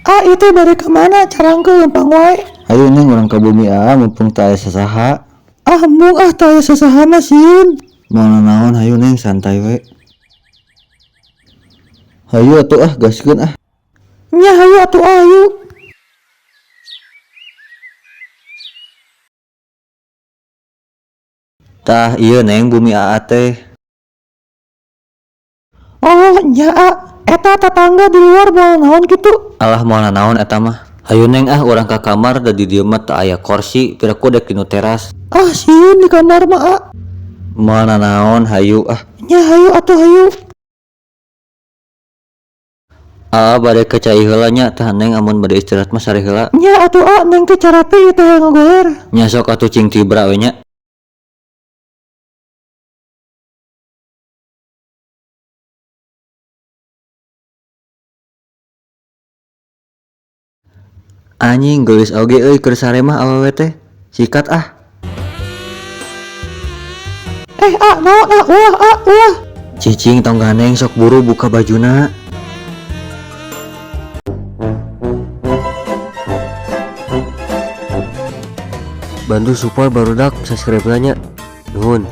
Ah itu dari kemana carangku gampang wae. Ayo neng orang ke bumi mumpung tak aya sasaha. Ah embung ah teu aya sasaha mah sieun. Mau naon hayu neng santai we. Hayu atuh gaskeun ah. Nya hayu atuh ayu. Tah iya neng bumi teh. Oh nya eta tetangga di luar mau naon gitu. Alah mau naon eta mah. Hayu neng urang ka kamar da di dieu mah teu aya kursi, piraku dek dinu teras. Ah sieun di kamar mah Mau naon hayu Nya hayu atuh hayu. bade ke cai heula nya tah neng amun bade istirahat mah sare heula. Nya atuh neng teh carape ieu teh ngagoler. Nya sok atuh cing tibra we nya. Anjing geulis oge euy keur sare mah awewe teh. Sikat Naon ulah. Cicing tong ganeng sok buru buka bajuna. Bantu support barudak subscribe nya. Nuhun.